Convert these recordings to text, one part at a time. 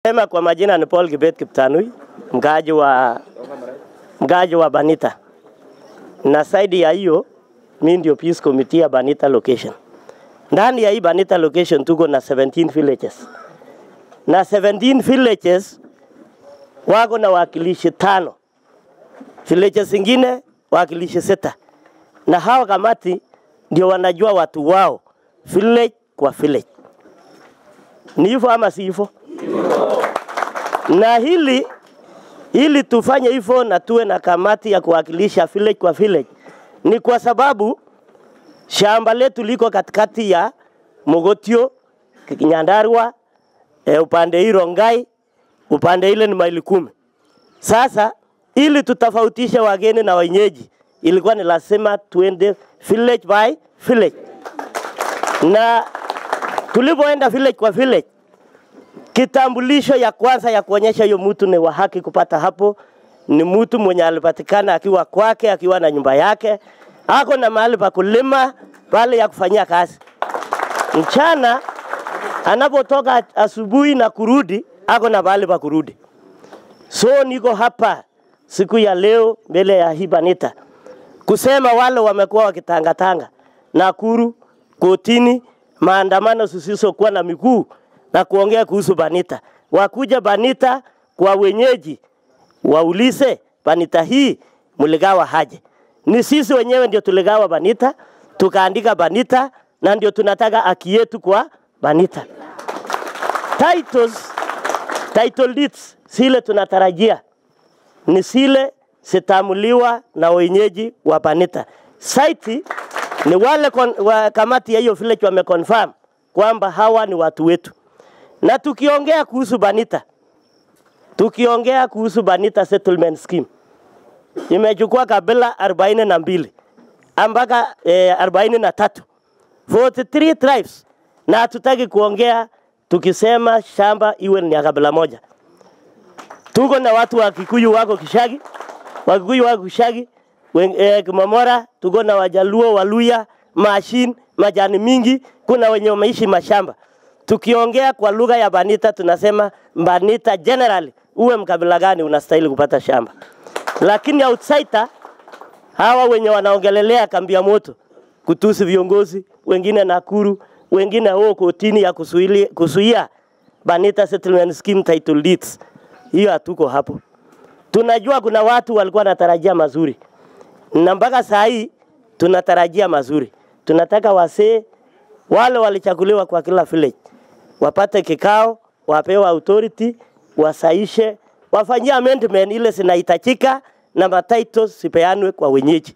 Sema kwa majina ni Paul Kibet Kiptanui, mkaaji wa Banita. Na saidi ya hiyo, mimi ndio peace committee ya Banita location. Ndani ya hii Banita location tuko na 17 villages. Na 17 villages wako na wakilishi 5. Villages zingine wakilishi 6. Na hawa kamati ndio wanajua watu wao village kwa village. Ni hivyo ama si hivyo? Na hili tufanye hivyo na tuwe na kamati ya kuwakilisha village kwa village. Ni kwa sababu shamba letu liko katikati ya Mogotio, Nyandarua, upande hii Rongai, upande ile ni maili 10. Sasa ili tutafautishe wageni na wenyeji, ilikuwa ni lazima tuende village by village. Na tulipoenda village kwa village, kitambulisho ya kwanza ya kuonyesha hiyo mtu ni wa haki kupata hapo ni mtu mwenye alipatikana akiwa kwake, akiwa na nyumba yake, ako na mahali pa kulima, pale ya kufanyia kazi. Mchana anapotoka asubuhi na kurudi, ako na mahali pa kurudi. So niko hapa siku ya leo mbele ya hii Banita kusema wale wamekuwa wakitangatanga Nakuru, kotini, maandamano sisiso kuwa na miguu na kuongea kuhusu Banita. Wakuja Banita kwa wenyeji, waulize Banita hii muligawa haje. Ni sisi wenyewe ndio tuligawa Banita, tukaandika Banita na ndio tunataka haki yetu kwa Banita. Title deeds sile tunatarajia ni sile sitamuliwa na wenyeji wa Banita. Site ni wale wa kamati ya hiyo village wameconfirm kwamba hawa ni watu wetu. Na tukiongea kuhusu Banita settlement scheme, imechukua kabila 42 ambaka 43, 43 tribes, na hatutaki kuongea tukisema shamba iwe ni kabila moja. Tuko na watu wa Kikuyu wako Kishagi, Kimamora, tuko na Wajaluo, Waluya, Machine, majani mingi, kuna wenye wameishi mashamba. Tukiongea kwa lugha ya Banita tunasema Banita generally uwe mkabila gani unastahili kupata shamba. Lakini outsider hawa wenye wanaongelelea kambia moto, kutusi viongozi, wengine Nakuru, wengine kotini ya kuzuia Banita settlement scheme title deeds. Hiyo hatuko hapo. Tunajua kuna watu walikuwa wanatarajia mazuri. Na mpaka saa hii tunatarajia mazuri. Tunataka wasee wale walichaguliwa kwa kila village wapate kikao, wapewe authority, wasaishe, wafanyie amendment ile zinahitajika na matitles sipeanwe kwa wenyeji.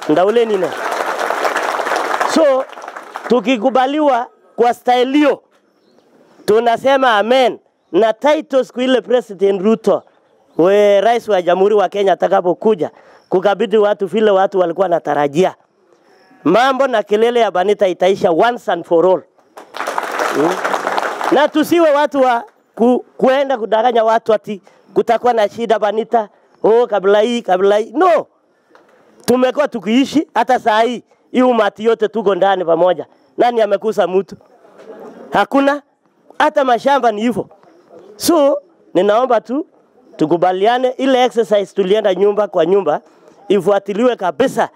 Ndaule nini? So tukikubaliwa kwa style hiyo tunasema amen. Na titles kwa ile President Ruto rais wa Jamhuri wa Kenya atakapokuja kukabidhi watu vile watu walikuwa wanatarajia, mambo na kelele ya Banita itaisha once and for all. Na tusiwe watu wa kuenda kudanganya watu ati kutakuwa na shida Banita, kabla hii. No. Tumekuwa tukiishi hata saa hii umati yote tuko ndani pamoja. Nani amekusa mtu? Hakuna. Hata mashamba ni hivyo. So ninaomba tu tukubaliane ile exercise tulienda nyumba kwa nyumba ifuatiliwe kabisa,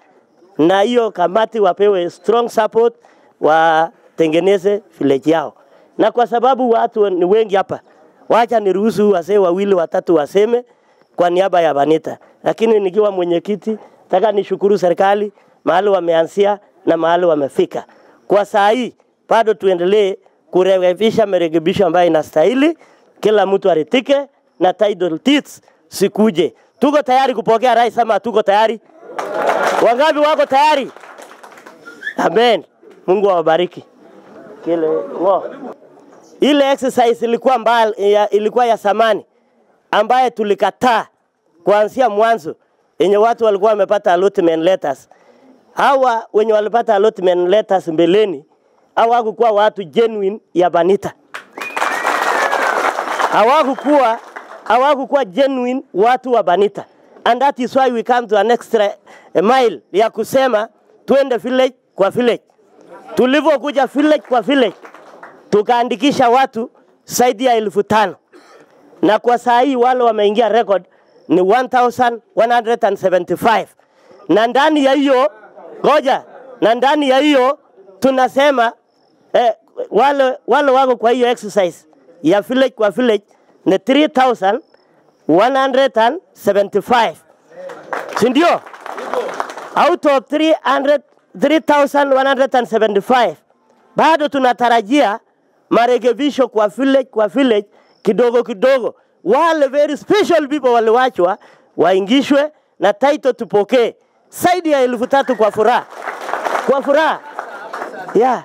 na hiyo kamati wapewe strong support, watengeneze village yao. Na kwa sababu watu ni wengi hapa, wacha niruhusu wazee 2 watatu waseme kwa niaba ya Banita. Lakini nikiwa mwenyekiti nataka nishukuru serikali mahali wameanzia na mahali wamefika. Kwa saa hii bado tuendelee kurekebisha marekebisho ambayo inastahili, kila mtu aritike na title deeds sikuje. Tuko tayari kupokea rais ama tuko tayari? Wangapi wako tayari? Amen. Mungu awabariki. Ile exercise ilikuwa ya samani ambaye tulikataa kuanzia mwanzo, yenye watu walikuwa wamepata allotment letters. Hawa wenye walipata allotment letters mbeleni hawakuwa watu genuine ya Banita. Hawakuwa genuine watu wa Banita. And that is why we come to an extra mile ya kusema tuende village kwa village. Tulivyokuja village kwa village tukaandikisha watu zaidi ya 1500. na kwa saa hii wale wameingia record ni 1175. Na ndani ya hiyo ngoja, na ndani ya hiyo tunasema wale wako kwa hiyo exercise ya village kwa village ni 3175. Sindio? Out of 3175 bado tunatarajia marekebisho kwa village kidogo kidogo. Wale very special people waliwachwa waingishwe na title tupokee zaidi ya 3,000 kwa furaha. Kwa furaha. Yeah.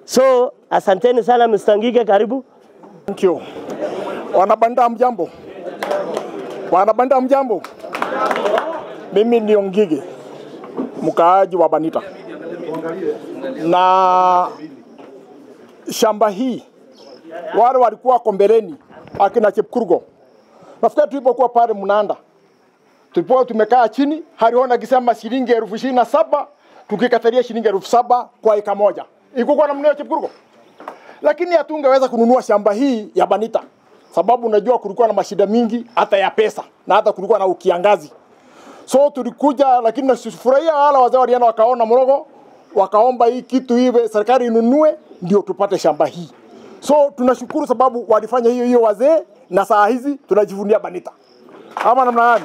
So asanteni sana Mr. Ngige, karibu. Thank you. Wanabanda mjambo. Wanabanda mjambo. Mimi ni Ngige, mkaaji wa Banita. Na shamba hii wale walikuwa kombeleni akina Chepkurgo. Nafikiri tulipokuwa pale Mnanda, tulipokuwa tumekaa chini, haliona akisema shilingi 27,000, tukikatalia shilingi 7,000 kwa eka moja. Iko namna ya Chepkurgo. Lakini hatungeweza kununua shamba hii ya Banita. Sababu unajua kulikuwa na mashida mingi hata ya pesa na hata kulikuwa na ukiangazi. So tulikuja, lakini nasifurahia wala wazee walienda wakaona mrogo, wakaomba hii kitu iwe serikali inunue ndio tupate shamba hii. So tunashukuru sababu walifanya hiyo wazee, na saa hizi tunajivunia Banita. Ama namna gani?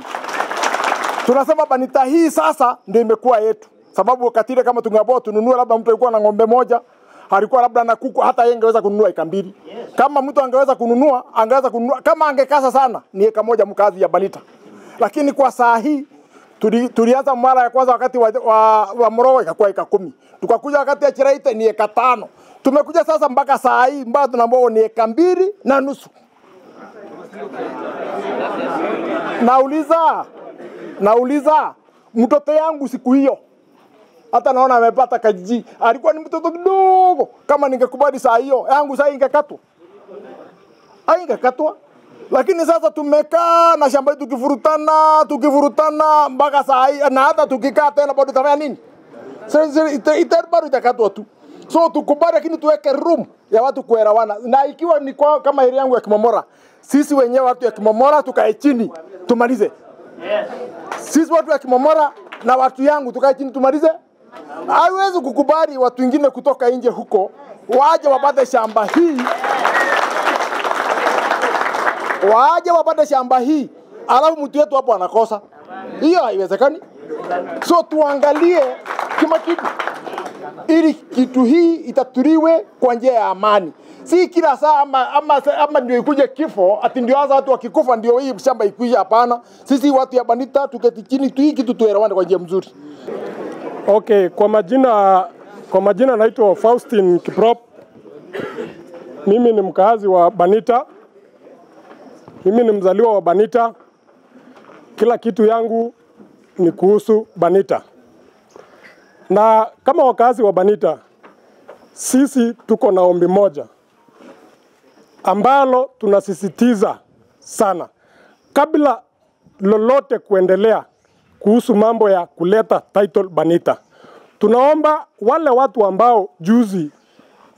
Tunasema Banita hii sasa ndio imekuwa yetu. Sababu katile kama tungeambiwa tununue labda mtu alikuwa na ng'ombe moja, alikuwa labda na kuku, hata yeye angeweza kununua eka 2. Kama mtu angeweza kununua, kama angekasa sana ni eka moja mkazi ya Banita. Lakini kwa saa hii tulianza mara ya kwanza wakati wa Morogo ikakuwa eka 10. Tukakuja wakati ya Chiraite ni eka 5. Tumekuja sasa mpaka saa hii mbao tunaambiwa ni eka 2.5. Nauliza mtoto yangu siku hiyo, hata naona amepata kijiji, alikuwa ni mtoto kidogo. Kama ningekubali saa hiyo yangu saa ingekatwa. Haingekatwa. Lakini sasa tumekaa na shamba tukivurutana mpaka saa hii, na hata tukikaa tena bado tutafanya nini? Sasa bado itakatwa tu. So tukubali, lakini tuweke room ya watu kuelewana. Na ikiwa ni kwa kama area yangu ya Kimomora, sisi wenyewe watu ya Kimomora tukae chini tumalize. Sisi watu ya Kimomora na watu yangu tukae chini tumalize. Haiwezi kukubali watu wengine kutoka nje huko waje wapate shamba hii. Waje wapate shamba hii, alafu mtu wetu hapo anakosa. Hiyo haiwezekani. So tuangalie kama kitu ili kitu hii itatuliwe kwa njia ya amani. Si kila saa ama ndio ikuje kifo, ati ndio hasa watu wakikufa ndio hii shamba ikuja, hapana. Sisi watu ya Banita tuketi chini tu hii kitu tuelewane kwa njia mzuri. Okay, kwa majina naitwa Faustin Kiprop. Mimi ni mkaazi wa Banita. Mimi ni mzaliwa wa Banita. Kila kitu yangu ni kuhusu Banita. Na kama wakazi wa Banita, sisi tuko na ombi moja ambalo tunasisitiza sana. Kabla lolote kuendelea kuhusu mambo ya kuleta title Banita, tunaomba wale watu ambao juzi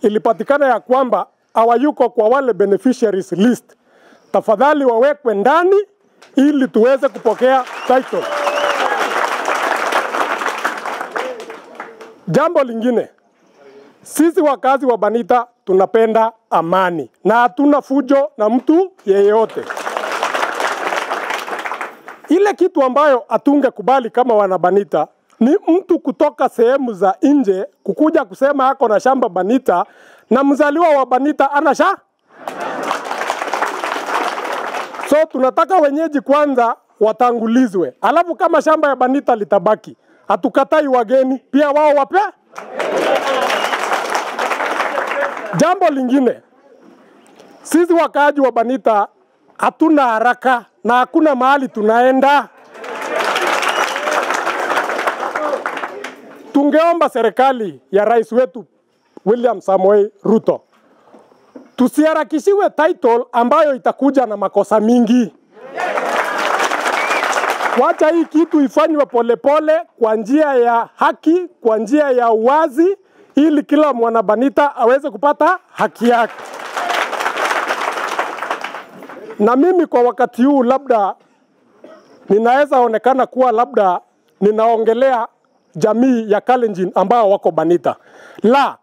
ilipatikana ya kwamba hawayuko kwa wale beneficiaries list, tafadhali wawekwe ndani ili tuweze kupokea title. Jambo lingine, sisi wakazi wa Banita tunapenda amani na hatuna fujo na mtu yeyote. Ile kitu ambayo hatungekubali kama wana Banita ni mtu kutoka sehemu za nje kukuja kusema ako na shamba Banita na mzaliwa wa Banita anasha. So tunataka wenyeji kwanza watangulizwe. Alafu kama shamba ya Banita litabaki, hatukatai wageni pia wao wape. Jambo lingine, sisi wakaaji wa Banita hatuna haraka na hakuna mahali tunaenda. Tungeomba serikali ya rais wetu William Samoei Ruto tusiharakishiwe title ambayo itakuja na makosa mingi. Wacha hii kitu ifanywe polepole kwa njia ya haki, kwa njia ya uwazi, ili kila mwana Banita aweze kupata haki yake. Na mimi kwa wakati huu labda ninaweza onekana kuwa labda ninaongelea jamii ya Kalenjin ambao wako Banita. La,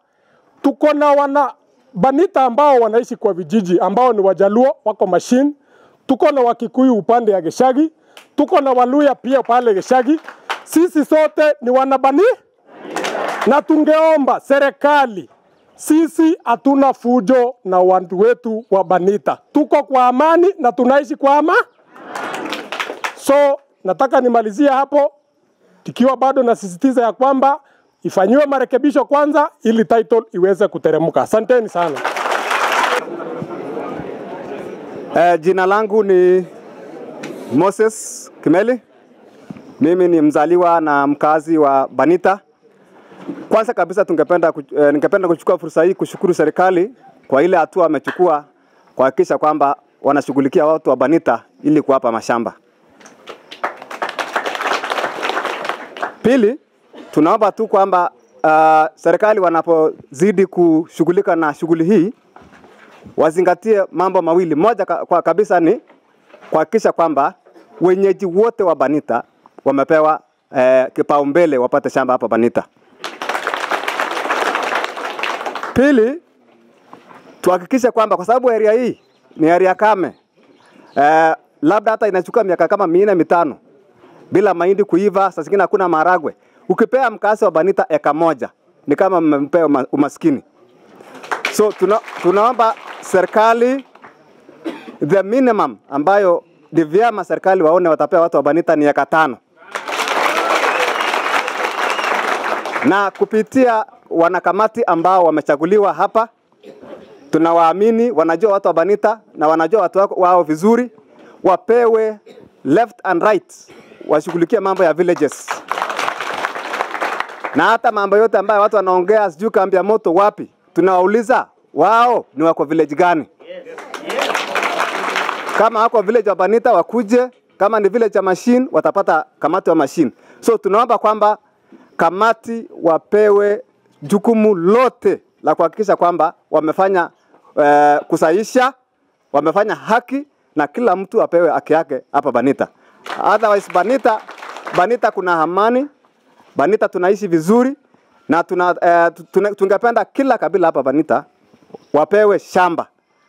tuko na wana Banita ambao wanaishi kwa vijiji ambao ni Wajaluo wako Machine, tuko na Wakikuyu upande ya Geshagi, tuko na Waluya pia pale Geshagi. Sisi sote ni wanabani, na tungeomba serikali, sisi hatuna fujo na watu wetu wa Banita. Tuko kwa amani na tunaishi kwa amani. So nataka nimalizie hapo ikiwa bado nasisitiza ya kwamba ifanyiwe marekebisho kwanza ili title iweze kuteremka. Asanteni sana. Jina langu ni Moses Kimeli. Mimi ni mzaliwa na mkazi wa Banita. Kwanza kabisa ningependa kuchukua fursa hii kushukuru serikali kwa ile hatua amechukua kuhakikisha kwamba wanashughulikia watu wa Banita ili kuwapa mashamba. Pili, tunaomba tu kwamba serikali wanapozidi kushughulika na shughuli hii wazingatie mambo mawili. Moja kwa kabisa ni kuhakikisha kwamba wenyeji wote wa Banita wamepewa kipaumbele wapate shamba hapa Banita. Pili, tuhakikishe kwamba kwa sababu area hii ni area kame, labda hata inachukua miaka kama 4-5 bila mahindi kuiva, sasa zingine hakuna maharagwe. Ukipea mkazi wa Banita eka moja ni kama mmempea umaskini. So tunaomba serikali the minimum ambayo ni vyema serikali waone watapea watu wa Banita ni eka 5. Na kupitia wanakamati ambao wamechaguliwa hapa, tunawaamini wanajua watu wa Banita na wanajua watu wao vizuri, wapewe left and right, washughulikie mambo ya villages. Na hata mambo yote ambayo watu wanaongea sijui kambi ya moto wapi, tunawauliza wao ni wako village gani? Kama wako village wa Banita wakuje, kama ni village ya Machine watapata kamati wa Machine. So tunaomba kwamba kamati wapewe jukumu lote la kuhakikisha kwamba wamefanya kusahisha, wamefanya haki na kila mtu apewe haki yake hapa Banita. Otherwise Banita kuna amani, Banita tunaishi vizuri na tungependa kila kabila hapa Banita wapewe shamba.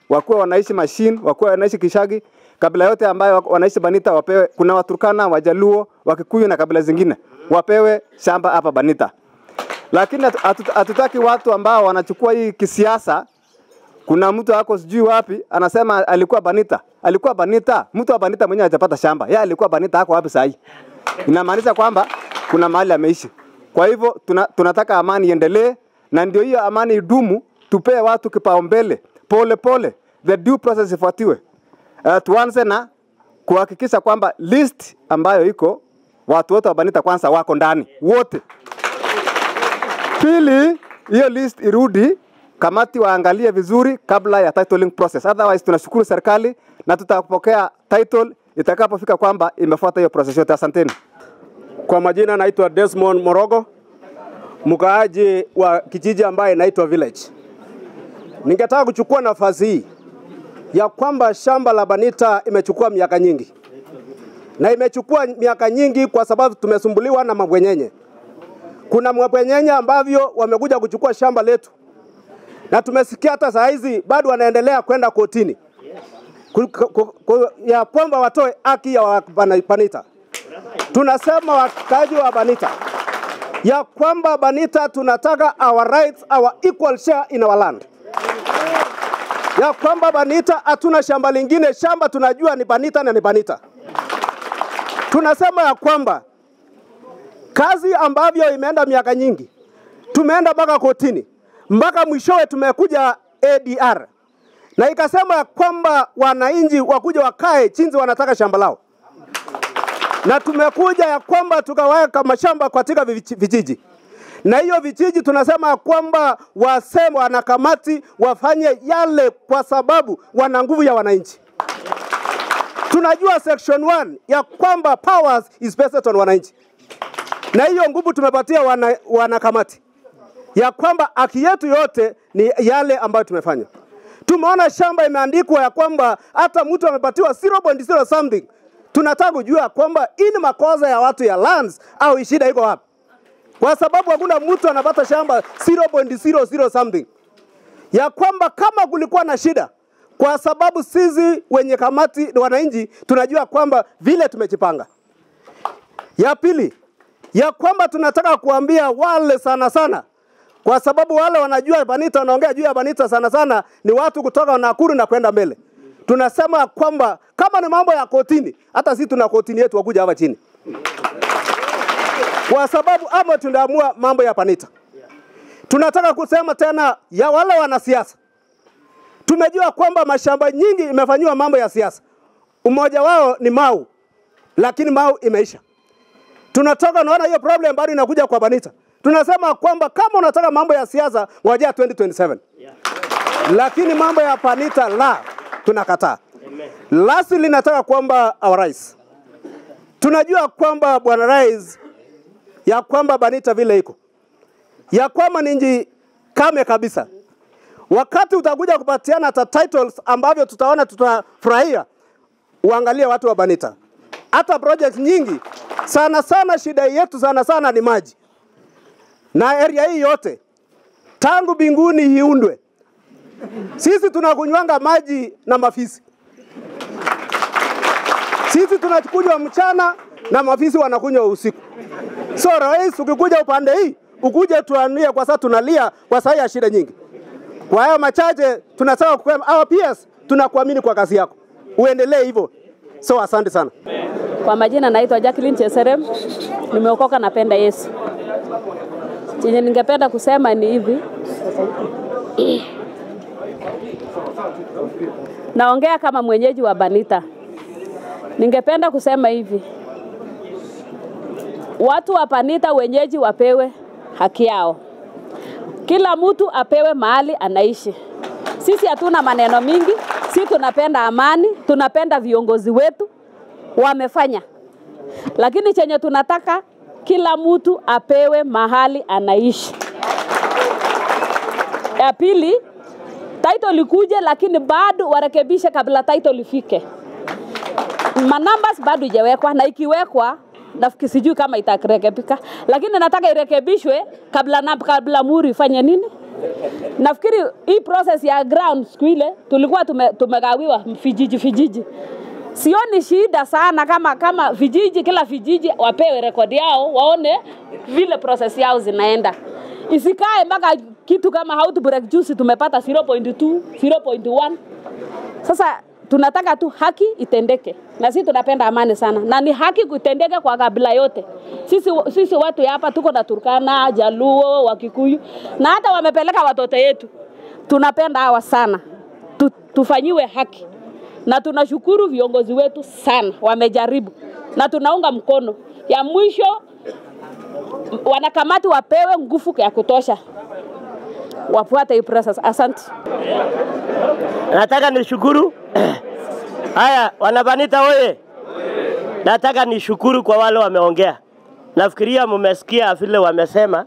Wakuwa wanaishi Machine, wakuwa wanaishi Geshagi, kabila yote ambayo wanaishi Banita wapewe. Kuna Waturkana, Wajaluo, Wakikuyu na kabila zingine wapewe shamba hapa Banita. Lakini hatutaki watu ambao wanachukua hii kisiasa. Kuna mtu wako sijui wapi anasema alikuwa Banita. Alikuwa Banita, mtu wa Banita mwenyewe hajapata shamba. Yeye alikuwa Banita hako wapi sasa? Inamaanisha kwamba kuna mahali ameishi. Kwa hivyo tunataka amani iendelee, na ndio hiyo amani idumu, tupee watu kipaumbele pole pole, the due process ifuatiwe. Tuanze na kuhakikisha kwamba list ambayo iko watu wote wa Banita kwanza wako ndani wote. Pili, hiyo list irudi kamati waangalie vizuri kabla ya titling process. Otherwise tunashukuru serikali na tutapokea title itakapofika kwamba imefuata hiyo process yote. Asanteni. Kwa majina naitwa Desmond Morogo, mkaaji wa kijiji ambaye naitwa Village. Ningetaka kuchukua nafasi hii ya kwamba shamba la Banita imechukua miaka nyingi. Na imechukua miaka nyingi kwa sababu tumesumbuliwa na mabwenyenye. Kuna mabwenyenye ambavyo wamekuja kuchukua shamba letu. Na tumesikia hata saa hizi bado wanaendelea kwenda kotini. Ya kwamba watoe haki ya Banita. Tunasema wakaji wa Banita ya kwamba Banita tunataka our rights, our equal share in our land. Ya kwamba Banita hatuna shamba lingine, shamba tunajua ni Banita na ni Banita. Tunasema ya kwamba kazi ambavyo imeenda miaka nyingi, tumeenda mpaka kotini, mpaka mwishowe tumekuja ADR. Na ikasema ya kwamba wananchi wakuja wakae chinzi wanataka shamba lao. Na tumekuja ya kwamba tukaweka mashamba katika vijiji. Na hiyo vijiji tunasema ya kwamba wasema wanakamati wafanye yale kwa sababu wana nguvu ya wananchi. Tunajua section 1 ya kwamba powers is based on wananchi. Na hiyo nguvu tumepatia wanakamati. Ya kwamba haki yetu yote ni yale ambayo tumefanya. Tumeona shamba imeandikwa ya kwamba hata mtu amepatiwa 0.0 something. Tunataka kujua kwamba hii ni makosa ya watu ya lands au shida iko wapi? Kwa sababu hakuna mtu anapata shamba 0.00 something. Ya kwamba kama kulikuwa na shida, kwa sababu sisi wenye kamati wananchi tunajua kwamba vile tumejipanga. Ya pili, ya kwamba tunataka kuambia wale sana, kwa sababu wale wanajua Banita, wanaongea juu ya Banita sana ni watu kutoka Nakuru na kwenda mbele. Tunasema kwamba kama ni mambo ya kotini, hata sisi tuna kotini yetu wakuja hapa chini. Kwa sababu ama tunaamua mambo ya Banita. Tunataka kusema tena ya wale wanasiasa. Tumejua kwamba mashamba nyingi imefanywa mambo ya siasa. Umoja wao ni Mau, lakini Mau imeisha. Tunataka naona hiyo problem bado inakuja kwa Banita. Tunasema kwamba kama unataka mambo ya siasa, ngojea 2027. Lakini mambo ya Banita la tunakataa. Lastly nataka kwamba our rais. Tunajua kwamba bwana rais ya kwamba Banita vile iko. Ya kwamba ninji kame kabisa. Wakati utakuja kupatiana hata titles ambavyo tutaona tutafurahia, uangalie watu wa Banita. Hata project nyingi sana shida yetu sana ni maji. Na area hii yote tangu binguni hiundwe, sisi tunakunywanga maji na mafisi. Sisi tunakunywa mchana na mafisi wanakunywa usiku. So rais, ukikuja upande hii, ukuje tuanie kwa sababu tunalia kwa sababu ya shida nyingi. Kwa hayo machache tunataka kukwema our PS, tunakuamini kwa kazi yako. Uendelee hivyo. So asante sana. Kwa majina naitwa Jacqueline Cheserem. Nimeokoka, napenda Yesu. Chenye ningependa kusema ni hivi. Naongea kama mwenyeji wa Banita. Ningependa kusema hivi. Watu wa Banita wenyeji wapewe haki yao. Kila mtu apewe mahali anaishi. Sisi hatuna maneno mingi, sisi tunapenda amani, tunapenda viongozi wetu wamefanya. Lakini chenye tunataka kila mtu apewe mahali anaishi. Ya pili, title ikuje lakini bado warekebishe kabla title ifike. Numbers bado hajawekwa, na ikiwekwa nafikiri sijui kama itarekebika, lakini nataka irekebishwe kabla muri ifanye nini. Nafikiri hii process ya ground siku ile tulikuwa tumegawiwa vijiji. Sioni shida sana kama vijiji, kila vijiji wapewe rekodi yao, waone vile process yao zinaenda. Isikae mpaka kitu kama how to break juice tumepata 0.2, 0.1. Sasa tunataka tu haki itendeke. Na sisi tunapenda amani sana. Na ni haki kutendeke kwa kabila yote. Sisi watu hapa tuko na Turkana, Jaluo, Wakikuyu, na hata wamepeleka watoto yetu. Tunapenda hawa sana. Tufanyiwe haki. Na tunashukuru viongozi wetu sana, wamejaribu. Na tunaunga mkono. Ya mwisho wanakamati wapewe nguvu ya kutosha. Wafuate hii process. Asante. Nataka nishukuru. Haya, wana Banita oye. Nataka nishukuru kwa wale wameongea. Nafikiria mmesikia vile wamesema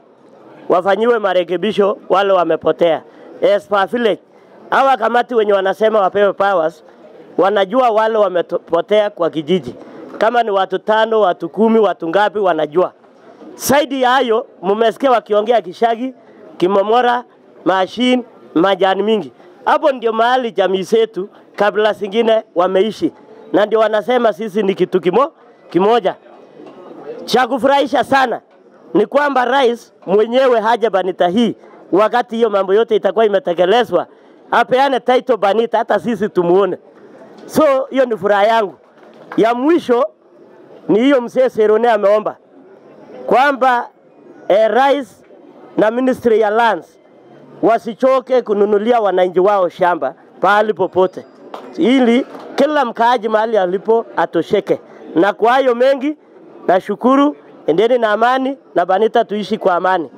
wafanyiwe marekebisho wale wamepotea. Espa village, hawa kamati wenye wanasema wapewe powers, wanajua wale wamepotea kwa kijiji. Kama ni watu 5, watu 10, watu ngapi wanajua. Saidi ya hayo mmesikia wakiongea Kishagi, Kimomora, Machine, majani mingi. Hapo ndio mahali jamii zetu kabla zingine wameishi. Na ndio wanasema sisi ni kitu kimoja. Cha kufurahisha sana ni kwamba rais mwenyewe haja Banita hii, wakati hiyo mambo yote itakuwa imetekelezwa, apeane title Banita hata sisi tumuone. So hiyo ni furaha yangu. Ya mwisho ni hiyo mzee Serone ameomba kwamba rais na Ministry ya Lands wasichoke kununulia wananchi wao shamba pahali popote, ili kila mkaaji mahali alipo atosheke. Na kwa hayo mengi nashukuru, endeni na amani na Banita tuishi kwa amani.